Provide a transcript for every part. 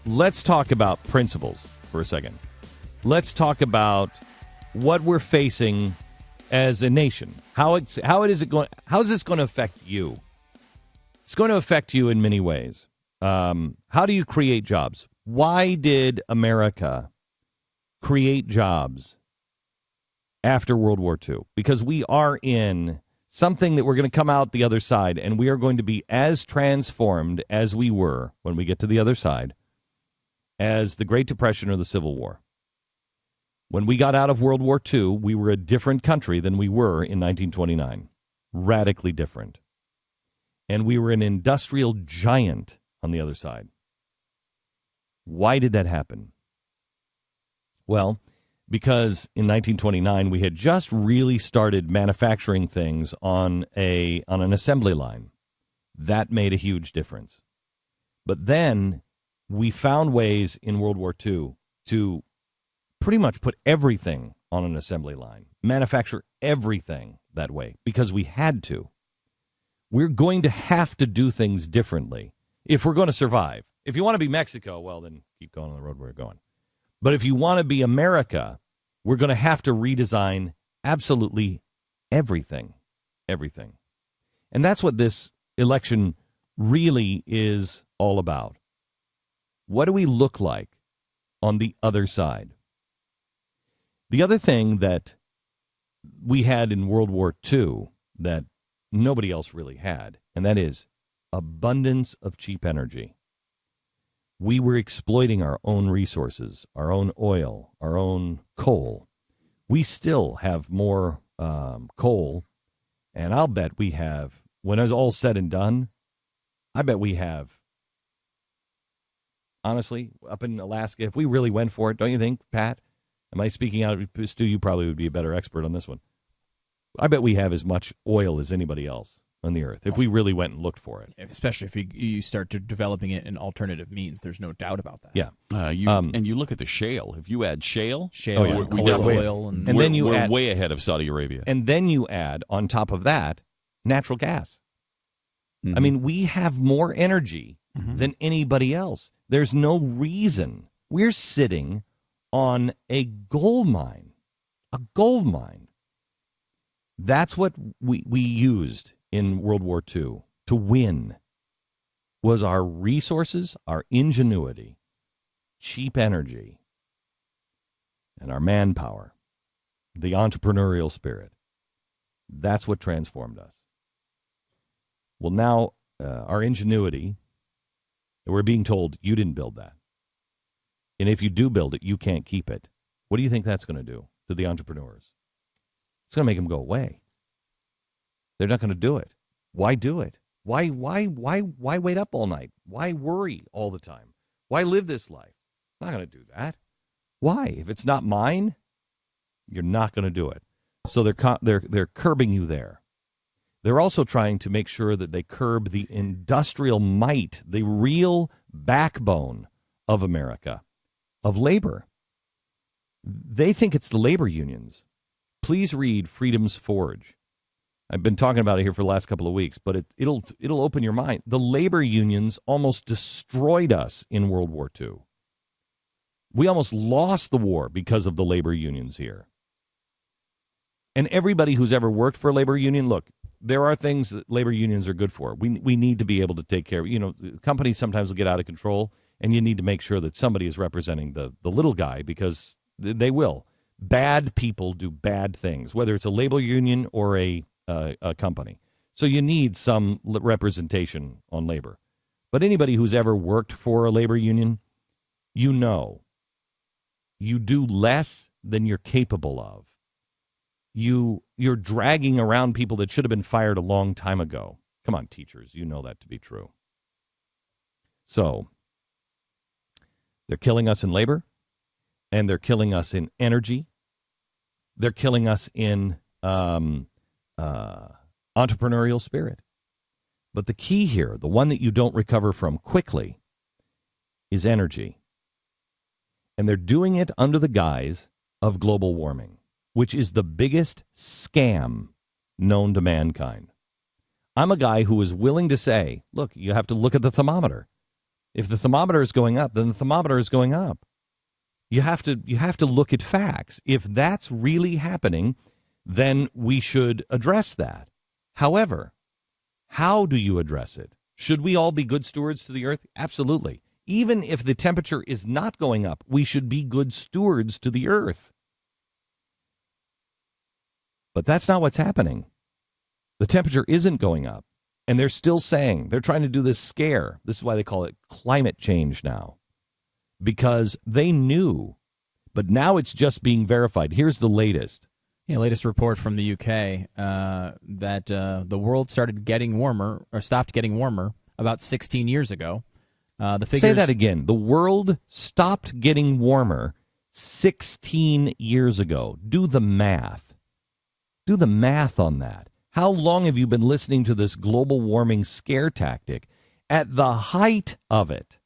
let's talk about principles for a second. Let's talk about what we're facing as a nation. How is this going to affect you? It's going to affect you in many ways. How do you create jobs? Why did America create jobs after World War II? Because we are in something that we're going to come out the other side, and we are going to be as transformed as we were when we get to the other side as the Great Depression or the Civil War. When we got out of World War II, we were a different country than we were in 1929. Radically different. And we were an industrial giant on the other side. Why did that happen? Well, because in 1929 we had just really started manufacturing things on an assembly line. That made a huge difference. But then we found ways in World War II to pretty much put everything on an assembly line, manufacture everything that way because we had to. We're going to have to do things differently if we're going to survive. If you want to be Mexico, well, then keep going on the road we're going. But if you want to be America, we're going to have to redesign absolutely everything. Everything. And that's what this election really is all about. What do we look like on the other side? The other thing that we had in World War II that nobody else really had, and that is abundance of cheap energy. We were exploiting our own resources, our own oil, our own coal. We still have more coal, and I'll bet we have, when it's all said and done, I bet we have, honestly, up in Alaska, if we really went for it, don't you think, Pat? Am I speaking out? Stu, you probably would be a better expert on this one. I bet we have as much oil as anybody else on the earth if we really went and looked for it. Especially if you start developing it in alternative means. There's no doubt about that. Yeah. And you look at the shale. If you add shale, oil, and then we're way ahead of Saudi Arabia. And then you add, on top of that, natural gas. Mm-hmm. I mean, we have more energy than anybody else. There's no reason. We're sitting on a gold mine. A gold mine. That's what we used in World War II to win, was our resources, our ingenuity, cheap energy, and our manpower, the entrepreneurial spirit. That's what transformed us. Well, now our ingenuity, we're being told you didn't build that. And if you do build it, you can't keep it. What do you think that's going to do to the entrepreneurs? It's going to make them go away. They're not going to do it. Why do it? Why wait up all night? Why worry all the time? Why live this life? I'm not going to do that. Why? If it's not mine, you're not going to do it. So they're curbing you there. They're also trying to make sure that they curb the industrial might, the real backbone of America, of labor. They think it's the labor unions. Please read Freedom's Forge. I've been talking about it here for the last couple of weeks, but it'll open your mind. The labor unions almost destroyed us in World War II. We almost lost the war because of the labor unions here. And everybody who's ever worked for a labor union, look, there are things that labor unions are good for. We need to be able to take care of, companies sometimes will get out of control, and you need to make sure that somebody is representing the little guy, because they will. Bad people do bad things, whether it's a labor union or a company. So you need some representation on labor. But anybody who's ever worked for a labor union, you do less than you're capable of. You're dragging around people that should have been fired a long time ago. Come on, teachers, you know that to be true. So they're killing us in labor, and they're killing us in energy. They're killing us in entrepreneurial spirit. But the key here, the one that you don't recover from quickly, is energy. And they're doing it under the guise of global warming, which is the biggest scam known to mankind. I'm a guy who is willing to say, look, you have to look at the thermometer. If the thermometer is going up, then the thermometer is going up. You have to look at facts. If that's really happening, then we should address that. However, how do you address it? Should we all be good stewards to the earth? Absolutely. Even if the temperature is not going up, we should be good stewards to the earth. But that's not what's happening. The temperature isn't going up. And they're still saying, they're trying to do this scare. This is why they call it climate change now. Because they knew. But now it's just being verified. Here's the latest. Yeah, latest report from the UK that the world started getting warmer, or stopped getting warmer, about 16 years ago. The figures... Say that again. The world stopped getting warmer 16 years ago. Do the math. Do the math on that. How long have you been listening to this global warming scare tactic? At the height of it,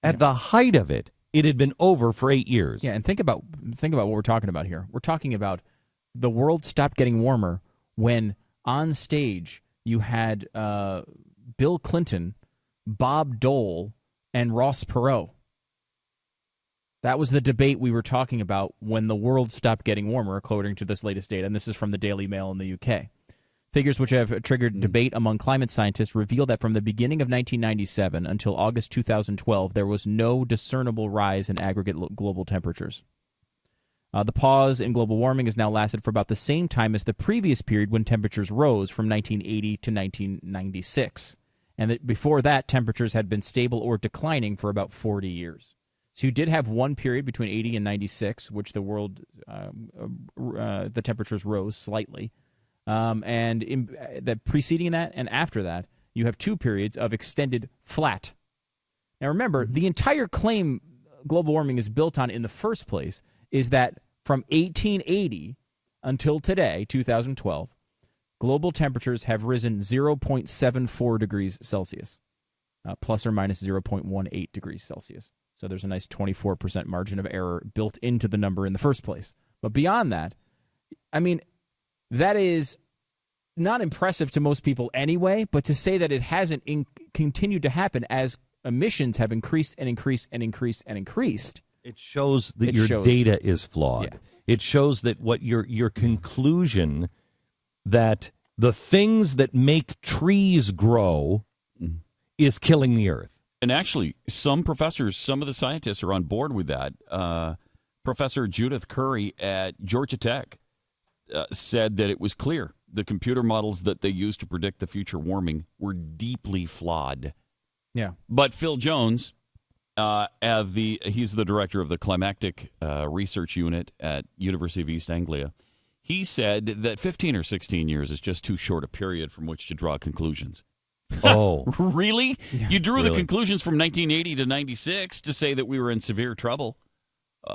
it had been over for 8 years. Yeah, and think about what we're talking about here. We're talking about the world stopped getting warmer when on stage you had Bill Clinton, Bob Dole, and Ross Perot. That was the debate we were talking about when the world stopped getting warmer, according to this latest data, and this is from the Daily Mail in the UK. Figures which have triggered debate among climate scientists reveal that from the beginning of 1997 until August 2012, there was no discernible rise in aggregate global temperatures. The pause in global warming has now lasted for about the same time as the previous period when temperatures rose from 1980 to 1996. And before that, temperatures had been stable or declining for about 40 years. So you did have one period between 80 and 96, which the temperatures rose slightly. The preceding that and after that, you have 2 periods of extended flat. Now remember, the entire claim global warming is built on in the first place is that from 1880 until today, 2012, global temperatures have risen 0.74 degrees Celsius, plus or minus 0.18 degrees Celsius. So there's a nice 24% margin of error built into the number in the first place. But beyond that, I mean, that is not impressive to most people anyway, but to say that it hasn't continued to happen as emissions have increased and increased and increased and increased. It shows that your data is flawed. Yeah. It shows that what your conclusion that the things that make trees grow is killing the earth. And actually, some professors, some of the scientists are on board with that. Professor Judith Curry at Georgia Tech said that it was clear the computer models that they used to predict the future warming were deeply flawed. Yeah. But Phil Jones, he's the director of the Climatic Research Unit at University of East Anglia, he said that 15 or 16 years is just too short a period from which to draw conclusions. Oh. Really? You drew Really? the conclusions from 1980 to 96 to say that we were in severe trouble.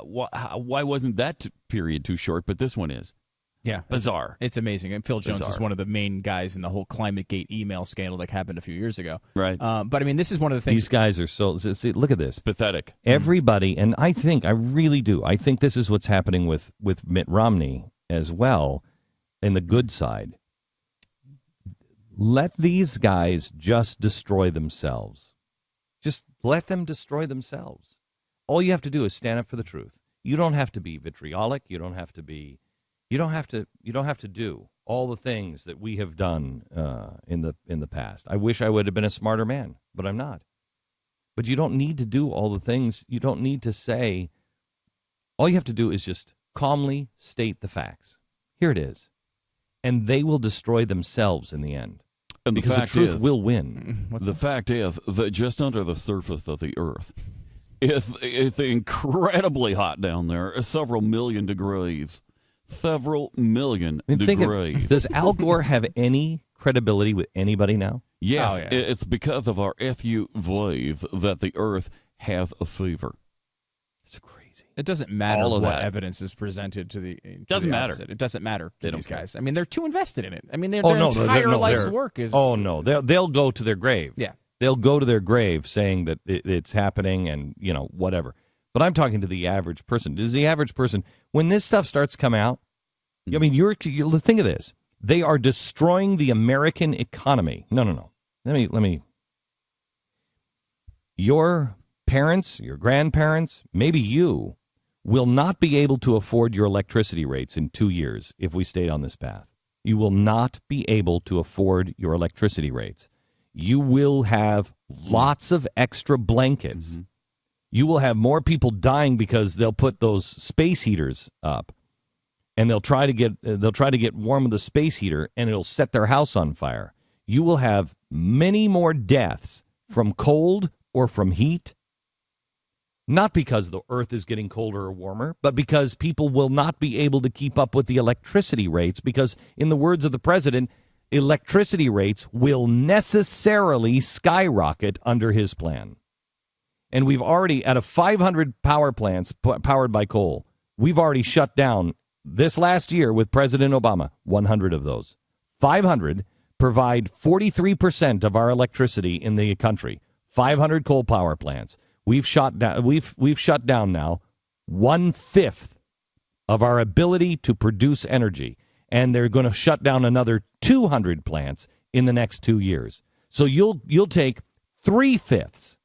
Why wasn't that period too short, but this one is? Yeah. Bizarre. It's amazing. And Phil Jones is one of the main guys in the whole ClimateGate email scandal that happened a few years ago. Right. But, I mean, this is one of the things. These guys are so... See, look at this. Pathetic. Everybody, and I really do, I think this is what's happening with Mitt Romney as well, in the good side. Let these guys just destroy themselves. Just let them destroy themselves. All you have to do is stand up for the truth. You don't have to be vitriolic. You don't have to do all the things that we have done in the past. I wish I would have been a smarter man, but I'm not. But you don't need to do all the things. You don't need to say. All you have to do is just calmly state the facts. Here it is. And they will destroy themselves in the end. And because the truth will win. The fact is that just under the surface of the earth, it's incredibly hot down there, several million degrees. Several million degrees. Does Al Gore have any credibility with anybody now? Yes, oh, yeah. It's because of our SUVs that the earth has a fever. It's crazy. It doesn't matter All of what that. evidence is presented to the. Doesn't matter. Opposite. It doesn't matter to these care. guys. I mean, they're too invested in it. I mean, their no, entire no, life's they're- work is. Oh, no. They'll go to their grave. Yeah. They'll go to their grave saying that it's happening and, whatever. But I'm talking to the average person. Does the average person, when this stuff starts coming out, I mean, you're think of this. They are destroying the American economy. No. Let me. your parents, your grandparents, maybe you, will not be able to afford your electricity rates in 2 years if we stayed on this path. You will not be able to afford your electricity rates. You will have lots of extra blankets. Mm-hmm. You will have more people dying because they'll put those space heaters up, and they'll try to get warm with the space heater, and it'll set their house on fire. You will have many more deaths from cold or from heat, not because the earth is getting colder or warmer, but because people will not be able to keep up with the electricity rates because, in the words of the president, electricity rates will necessarily skyrocket under his plan. And we've already, out of 500 power plants powered by coal, we've already shut down, this last year with President Obama, 100 of those. 500 provide 43% of our electricity in the country. 500 coal power plants. We've shut down now 1/5 of our ability to produce energy, and they're going to shut down another 200 plants in the next 2 years. So you'll take 3/5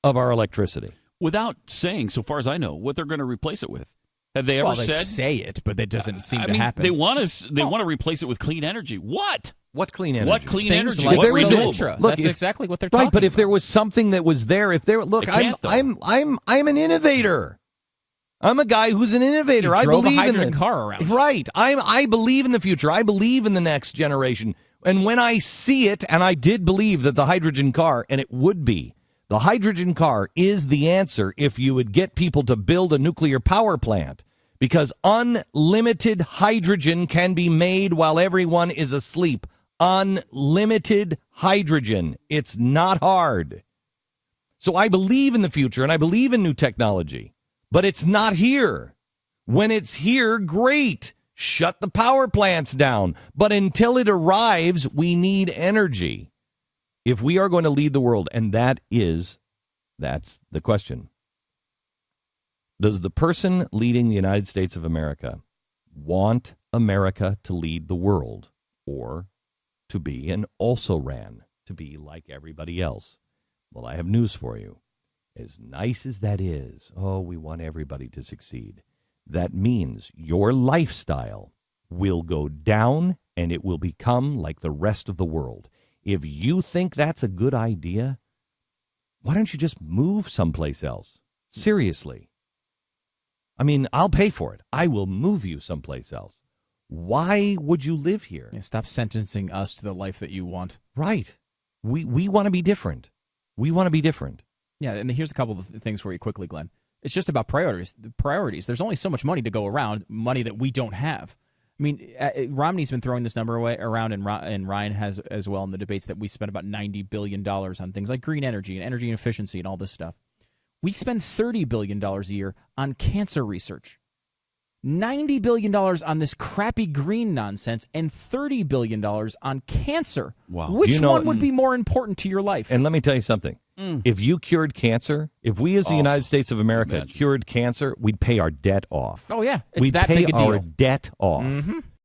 of our electricity without saying, so far as I know, what they're going to replace it with. Have they ever they said? Say it, but that doesn't seem to mean, happen. They want to replace it with clean energy. What? What clean energy? What clean Things energy? like What renewable? Look, That's exactly what they're talking about. Right, but if about. there was something that was there, I'm an innovator. I'm a guy who's an innovator. You drove I believe a hydrogen in the car around. Right. I believe in the future. I believe in the next generation. And when I see it, and I did believe that the hydrogen car, and it would be, the hydrogen car is the answer if you would get people to build a nuclear power plant. Because unlimited hydrogen can be made while everyone is asleep. Unlimited hydrogen. It's not hard. So I believe in the future and I believe in new technology, but it's not here. When it's here, great. Shut the power plants down. But until it arrives, we need energy. If we are going to lead the world, and that's the question. Does the person leading the United States of America want America to lead the world, or to be an also-ran, to be like everybody else? Well, I have news for you. As nice as that is, we want everybody to succeed. That means your lifestyle will go down and it will become like the rest of the world. If you think that's a good idea, why don't you just move someplace else? Seriously. I mean, I'll pay for it. I will move you someplace else. Why would you live here? Yeah, stop sentencing us to the life that you want. Right. We want to be different. We want to be different. Yeah, and here's a couple of things for you quickly, Glenn. It's just about priorities. There's only so much money to go around, money that we don't have. I mean, Romney's been throwing this number around, and Ryan has as well in the debates, that we spent about $90 billion on things like green energy and energy efficiency and all this stuff. We spend $30 billion a year on cancer research, $90 billion on this crappy green nonsense, and $30 billion on cancer. Wow. Which one would be more important to your life? And let me tell you something. If you cured cancer, if we as the United States of America cured cancer, we'd pay our debt off. Oh, yeah. It's we'd that pay big a deal. our debt off. Mm-hmm.